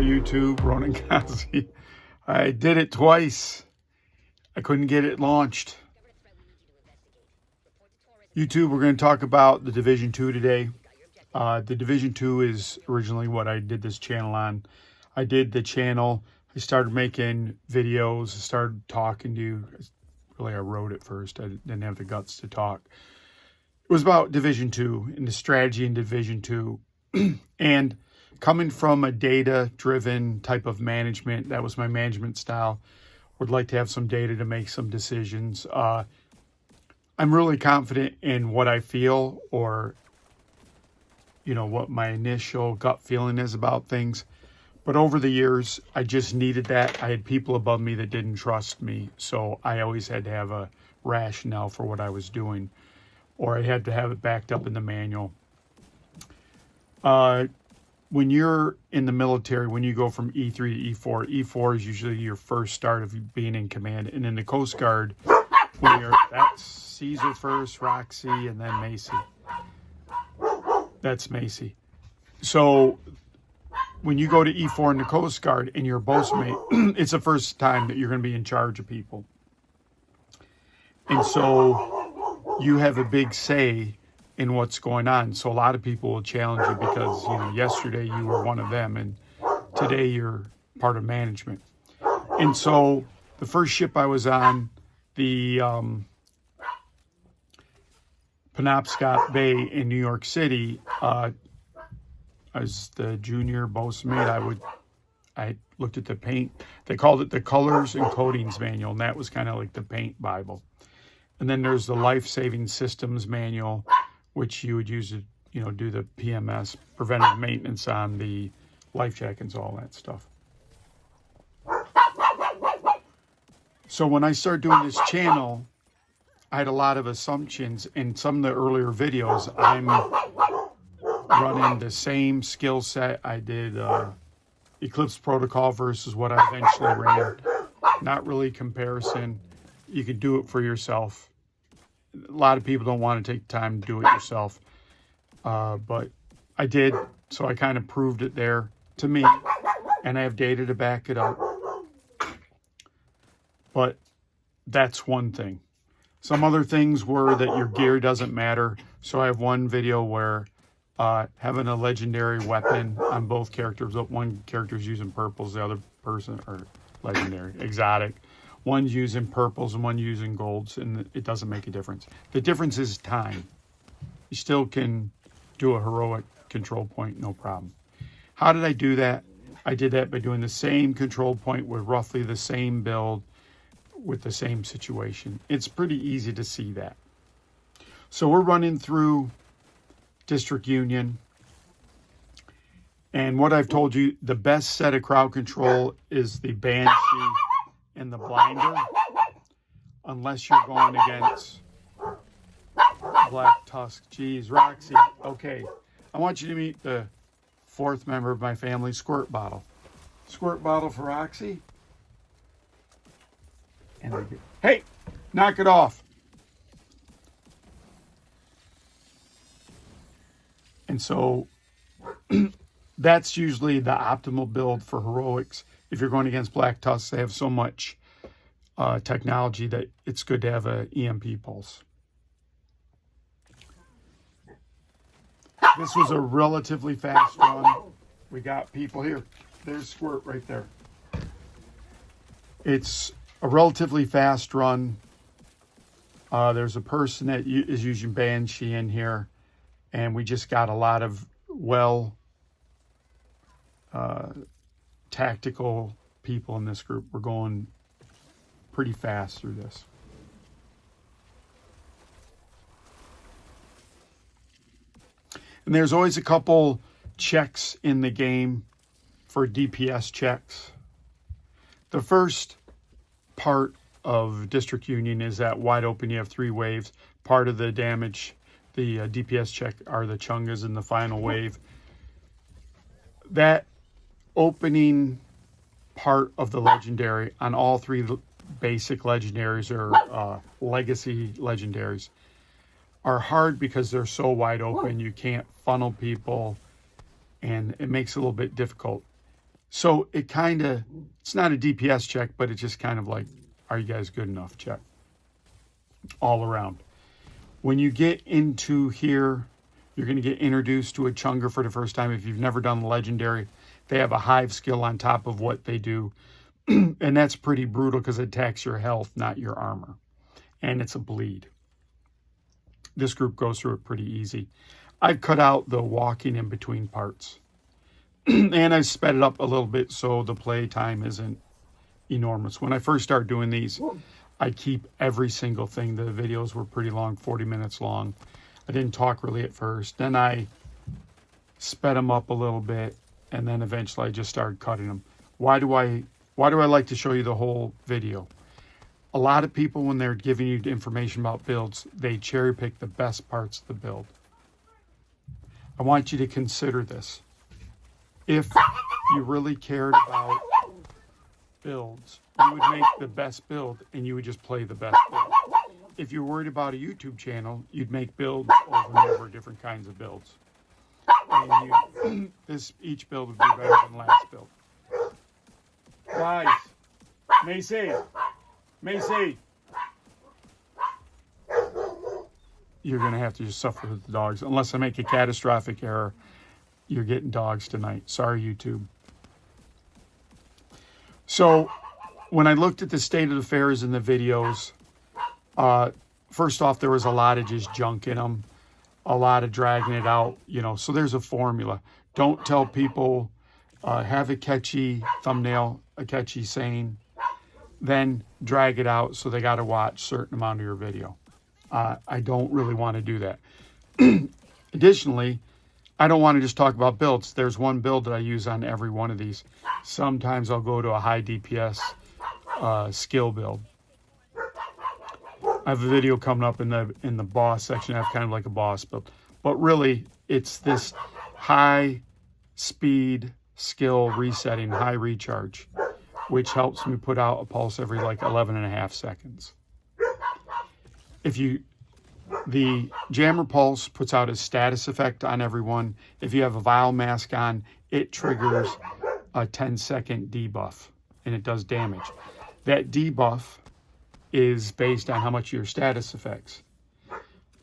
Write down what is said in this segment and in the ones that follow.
YouTube, Ronan Kazi. I did it twice. I couldn't get it launched. YouTube, we're going to talk about the Division 2 today. The Division 2 is originally what I did this channel on. I did the channel. I started making videos. I started talking to you. Really, I wrote it first. I didn't have the guts to talk. It was about Division 2 and the strategy in Division 2. And coming from a data-driven type of management, that was my management style. Would like to have some data to make some decisions. I'm really confident in what I feel, or what my initial gut feeling is about things. But over the years, I just needed that. I had people above me that didn't trust me, so I always had to have a rationale for what I was doing, or I had to have it backed up in the manual. When you're in the military, when you go from E3 to E4, E4 is usually your first start of being in command. And in the Coast Guard, that's Caesar first, Roxy, and then Macy. That's Macy. So when you go to E4 in the Coast Guard and you're a boatmate, it's the first time that you're going to be in charge of people. And so you have a big say in what's going on. So a lot of people will challenge you because, yesterday you were one of them and today you're part of management. And so the first ship I was on, the Penobscot Bay in New York City, as the junior boatswain, I looked at the paint. They called it the Colors and Coatings Manual, and that was kind of like the paint Bible. And then there's the Life Saving Systems Manual, which you would use to, do the PMS, preventive maintenance on the life jackets, all that stuff. So when I started doing this channel, I had a lot of assumptions. In some of the earlier videos, I'm running the same skill set. I did Eclipse Protocol versus what I eventually ran. Not really comparison. You could do it for yourself. A lot of people don't want to take time to do it yourself. But I did, so I kind of proved it there to me. And I have data to back it up. But that's one thing. Some other things were that your gear doesn't matter. So I have one video where having a legendary weapon on both characters. One character's using purples, the other person, or legendary, exotic. One's using purples and one using golds, and it doesn't make a difference. The difference is time. You still can do a heroic control point, no problem. How did I do that? I did that by doing the same control point with roughly the same build with the same situation. It's pretty easy to see that. So we're running through District Union. And what I've told you, the best set of crowd control is the Banshee and the Blinder, unless you're going against Black Tusk. Geez, Roxy. Okay, I want you to meet the fourth member of my family, Squirt Bottle. Squirt Bottle for Roxy. And hey, knock it off. And so that's usually the optimal build for heroics. If you're going against Black Tusks, they have so much technology that it's good to have an EMP pulse. This was a relatively fast run. We got people here. There's Squirt right there. It's a relatively fast run. There's a person that is using Banshee in here, and we just got a lot of tactical people in this group. We're going pretty fast through this. And there's always a couple checks in the game for DPS checks. The first part of District Union is that wide open, you have 3 waves. Part of the damage, the DPS check, are the Chungas in the final wave. That opening part of the legendary on all 3 basic legendaries or legacy legendaries are hard because they're so wide open. You can't funnel people, and it makes it a little bit difficult. So it kind of, it's not a DPS check, but it's just kind of like, are you guys good enough check all around. When you get into here, you're going to get introduced to a Chunger for the first time. If you've never done the Legendary, they have a hive skill on top of what they do. And that's pretty brutal because it attacks your health, not your armor. And it's a bleed. This group goes through it pretty easy. I've cut out the walking in between parts. And I sped it up a little bit so the play time isn't enormous. When I first started doing these, I keep every single thing. The videos were pretty long, 40 minutes long. I didn't talk really at first. Then I sped them up a little bit, and then eventually I just started cutting them. Why do I like to show you the whole video? A lot of people, when they're giving you information about builds, they cherry pick the best parts of the build. I want you to consider this. If you really cared about builds, you would make the best build and you would just play the best build. If you're worried about a YouTube channel, you'd make builds over and over, different kinds of builds. And each build would be better than the last build. Guys, Macy, you're going to have to just suffer with the dogs. Unless I make a catastrophic error, you're getting dogs tonight. Sorry, YouTube. So when I looked at the state of affairs in the videos, first off, there was a lot of just junk in them, a lot of dragging it out, you know. So there's a formula. Don't tell people, have a catchy thumbnail, a catchy saying, then drag it out so they got to watch a certain amount of your video. I don't really want to do that. Additionally, I don't want to just talk about builds. There's one build that I use on every one of these. Sometimes I'll go to a high DPS skill build. I have a video coming up in the boss section. I have kind of like a boss build. But really, it's this high speed skill resetting, high recharge, which helps me put out a pulse every like 11.5 seconds. The Jammer Pulse puts out a status effect on everyone. If you have a Vile Mask on, it triggers a 10-second debuff, and it does damage. That debuff is based on how much your status affects.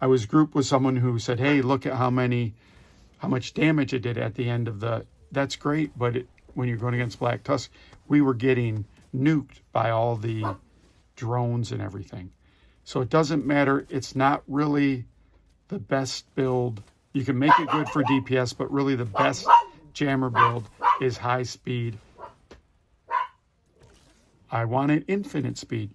I was grouped with someone who said, hey, look at how much damage it did at the end of the... That's great, but when you're going against Black Tusk, we were getting nuked by all the drones and everything. So it doesn't matter. It's not really the best build. You can make it good for DPS, but really the best jammer build is high speed. I wanted infinite speed.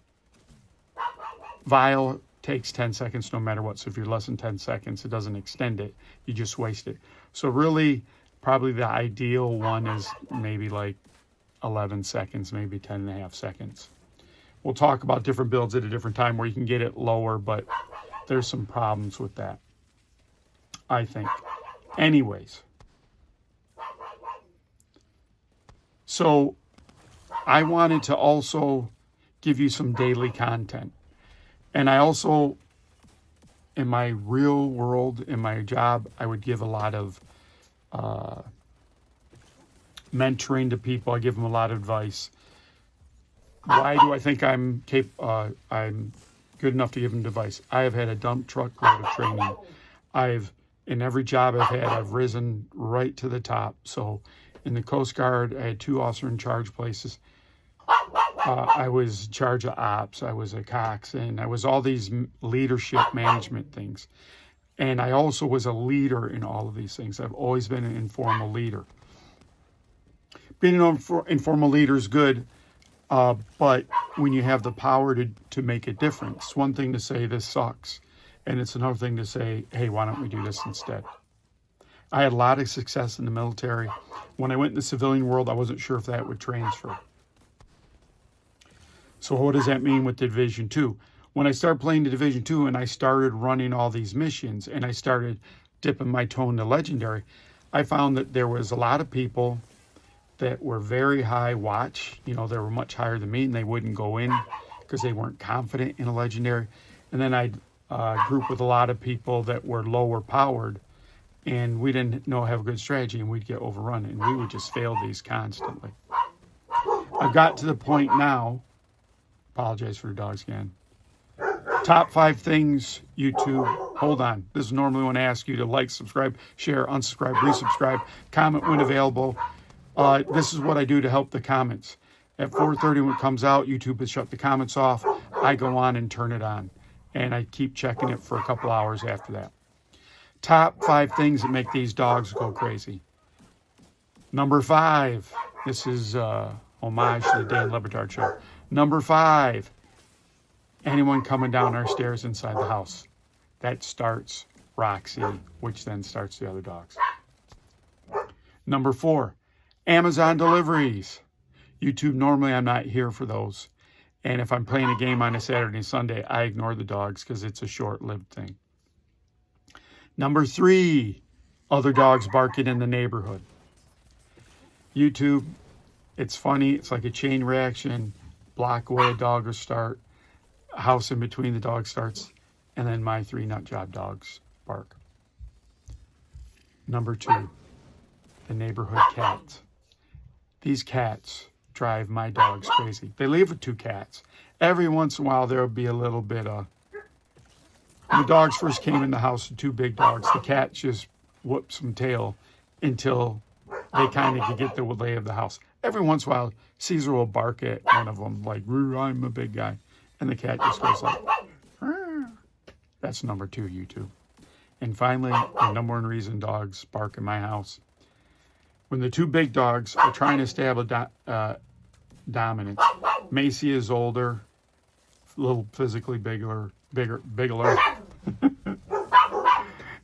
Vile takes 10 seconds no matter what. So if you're less than 10 seconds, it doesn't extend it. You just waste it. So really, probably the ideal one is maybe like 11 seconds, maybe 10.5 seconds. We'll talk about different builds at a different time where you can get it lower, but there's some problems with that, I think. Anyways. So I wanted to also give you some daily content. And I also, in my real world, in my job, I would give a lot of mentoring to people. I give them a lot of advice. Why do I think I'm good enough to give them advice? I have had a dump truck load of training. In every job I've had, I've risen right to the top. So in the Coast Guard, I had 2 officer in charge places. I was in charge of ops. I was a coxswain. I was all these leadership management things. And I also was a leader in all of these things. I've always been an informal leader. Being an informal leader is good. But when you have the power to make a difference, it's one thing to say this sucks, and it's another thing to say, hey, why don't we do this instead? I had a lot of success in the military. When I went in the civilian world, I wasn't sure if that would transfer. So what does that mean with Division 2? When I started playing the Division 2 and I started running all these missions and I started dipping my toe into Legendary, I found that there was a lot of people that were very high watch. You know, they were much higher than me, and they wouldn't go in because they weren't confident in a Legendary. And then I'd group with a lot of people that were lower powered, and we didn't have a good strategy, and we'd get overrun, and we would just fail these constantly. I've got to the point now, apologize for the dogs again. Top 5 things, YouTube. Hold on. This is normally when I ask you to like, subscribe, share, unsubscribe, resubscribe, comment when available. This is what I do to help the comments. At 4:30 when it comes out, YouTube has shut the comments off. I go on and turn it on, and I keep checking it for a couple hours after that. Top 5 things that make these dogs go crazy. Number 5. This is homage to the Dan Le Batard show. Number 5. Anyone coming down our stairs inside the house. That starts Roxy, which then starts the other dogs. Number 4. Amazon deliveries. YouTube, normally I'm not here for those. And if I'm playing a game on a Saturday and Sunday, I ignore the dogs because it's a short-lived thing. Number 3, other dogs barking in the neighborhood. YouTube, it's funny. It's like a chain reaction. Block away a dog will start. A house in between the dog starts. And then my 3 nut job dogs bark. Number 2, the neighborhood cats. These cats drive my dogs crazy. They leave with 2 cats. Every once in a while, there'll be a little bit of... When the dogs first came in the house, the 2 big dogs, the cat just whooped some tail until they kind of could get the lay of the house. Every once in a while, Caesar will bark at one of them, like, I'm a big guy. And the cat just goes like, Rrr. That's number 2, YouTube. And finally, the number 1 reason dogs bark in my house. When the 2 big dogs are trying to establish dominance, Macy is older, a little physically bigger,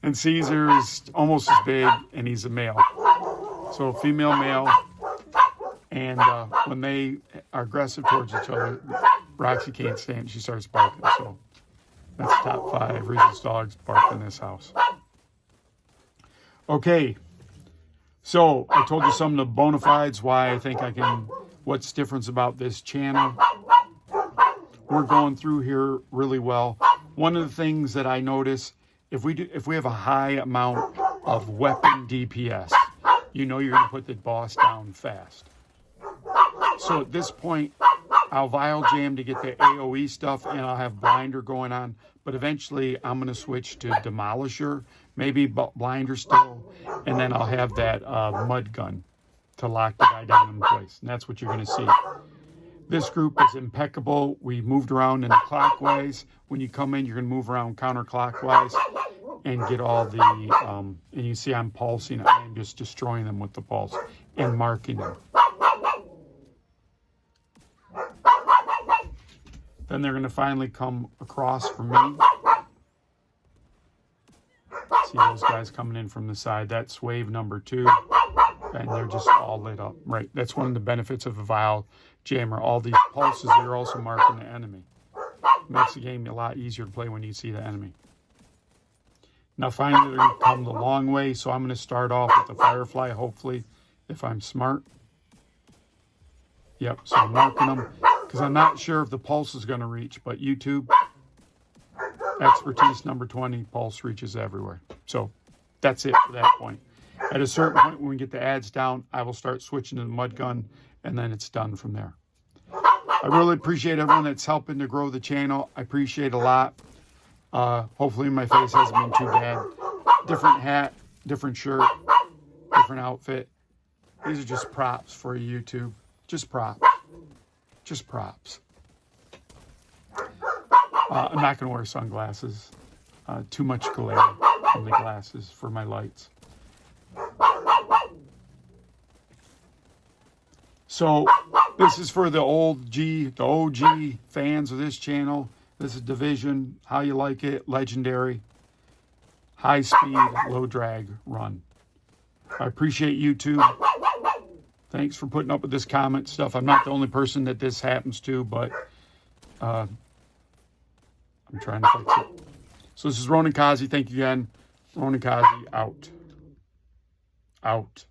and Caesar is almost as big, and he's a male. So female, male, and when they are aggressive towards each other, Roxy can't stand it. She starts barking. So that's top 5 reasons dogs bark in this house. Okay. So I told you some of the bona fides, why I think I can, what's different about this channel. We're going through here really well. One of the things that I notice, if we have a high amount of weapon DPS, you know you're going to put the boss down fast. So at this point, I'll vial jam to get the AoE stuff, and I'll have blinder going on. But eventually, I'm going to switch to demolisher, maybe blinder still, and then I'll have that mud gun to lock the guy down in place. And that's what you're going to see. This group is impeccable. We moved around in the clockwise. When you come in, you're going to move around counterclockwise and get all the, and you see I'm pulsing. I'm just destroying them with the pulse and marking them. Then they're going to finally come across for me. See those guys coming in from the side. That's wave number 2. And they're just all lit up. Right. That's one of the benefits of a vial jammer. All these pulses, they're also marking the enemy. Makes the game a lot easier to play when you see the enemy. Now finally they're going to come the long way. So I'm going to start off with the Firefly, hopefully, if I'm smart. Yep, so I'm marking them. Because I'm not sure if the pulse is going to reach, but YouTube, expertise number 20, pulse reaches everywhere. So that's it for that point. At a certain point, when we get the ads down, I will start switching to the mud gun, and then it's done from there. I really appreciate everyone that's helping to grow the channel. I appreciate a lot. Hopefully my face hasn't been too bad. Different hat, different shirt, different outfit. These are just props for YouTube. Just props. Just props. I'm not going to wear sunglasses. Too much glare from the glasses for my lights. So this is for the OG fans of this channel. This is Division, how you like it, legendary, high speed, low drag run. I appreciate YouTube. Thanks for putting up with this comment stuff. I'm not the only person that this happens to, but I'm trying to fix it. So this is Ronan Kazi. Thank you again. Ronan Kazi out. Out.